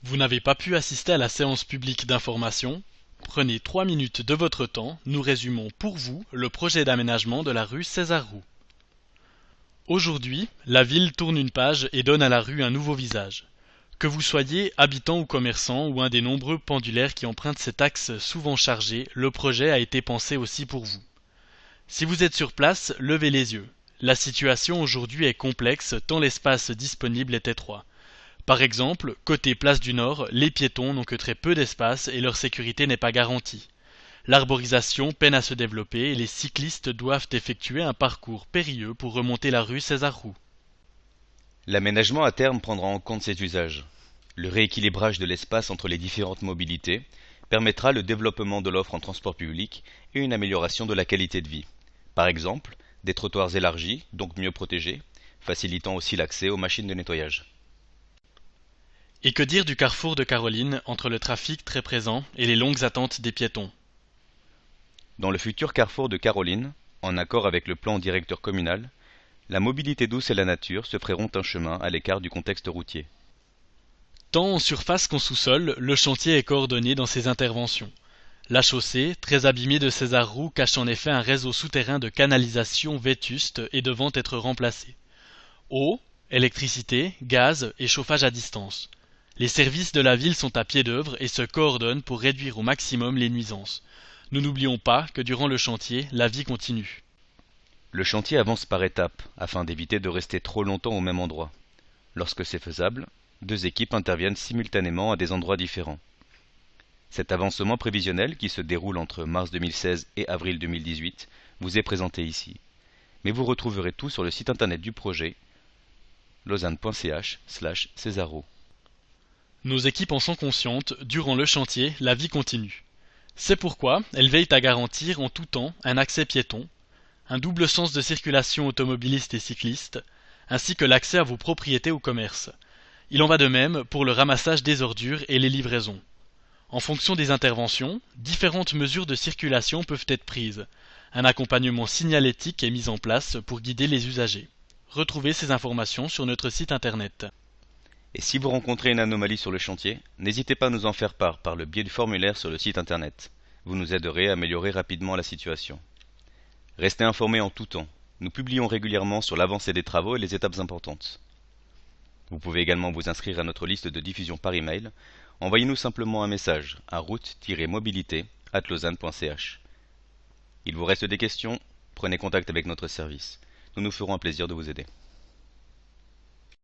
Vous n'avez pas pu assister à la séance publique d'information? Prenez 3 minutes de votre temps, nous résumons pour vous le projet d'aménagement de la rue César-Roux. Aujourd'hui, la ville tourne une page et donne à la rue un nouveau visage. Que vous soyez habitant ou commerçant ou un des nombreux pendulaires qui empruntent cet axe souvent chargé, le projet a été pensé aussi pour vous. Si vous êtes sur place, levez les yeux. La situation aujourd'hui est complexe tant l'espace disponible est étroit. Par exemple, côté place du Nord, les piétons n'ont que très peu d'espace et leur sécurité n'est pas garantie. L'arborisation peine à se développer et les cyclistes doivent effectuer un parcours périlleux pour remonter la rue César-Roux. L'aménagement à terme prendra en compte ces usages. Le rééquilibrage de l'espace entre les différentes mobilités permettra le développement de l'offre en transport public et une amélioration de la qualité de vie. Par exemple, des trottoirs élargis, donc mieux protégés, facilitant aussi l'accès aux machines de nettoyage. Et que dire du carrefour de Caroline entre le trafic très présent et les longues attentes des piétons? Dans le futur carrefour de Caroline, en accord avec le plan directeur communal, la mobilité douce et la nature se feront un chemin à l'écart du contexte routier. Tant en surface qu'en sous-sol, le chantier est coordonné dans ses interventions. La chaussée, très abîmée de César-Roux, cache en effet un réseau souterrain de canalisation vétuste et devant être remplacé. Eau, électricité, gaz et chauffage à distance. Les services de la ville sont à pied d'œuvre et se coordonnent pour réduire au maximum les nuisances. Nous n'oublions pas que durant le chantier, la vie continue. Le chantier avance par étapes afin d'éviter de rester trop longtemps au même endroit. Lorsque c'est faisable, deux équipes interviennent simultanément à des endroits différents. Cet avancement prévisionnel, qui se déroule entre mars 2016 et avril 2018, vous est présenté ici. Mais vous retrouverez tout sur le site internet du projet lausanne.ch/Césaro. Nos équipes en sont conscientes, durant le chantier, la vie continue. C'est pourquoi elles veillent à garantir en tout temps un accès piéton, un double sens de circulation automobiliste et cycliste, ainsi que l'accès à vos propriétés ou commerces. Il en va de même pour le ramassage des ordures et les livraisons. En fonction des interventions, différentes mesures de circulation peuvent être prises. Un accompagnement signalétique est mis en place pour guider les usagers. Retrouvez ces informations sur notre site internet. Et si vous rencontrez une anomalie sur le chantier, n'hésitez pas à nous en faire part par le biais du formulaire sur le site internet. Vous nous aiderez à améliorer rapidement la situation. Restez informés en tout temps. Nous publions régulièrement sur l'avancée des travaux et les étapes importantes. Vous pouvez également vous inscrire à notre liste de diffusion par email. Envoyez-nous simplement un message à route-mobilité@lausanne.ch. Il vous reste des questions? Prenez contact avec notre service. Nous nous ferons un plaisir de vous aider.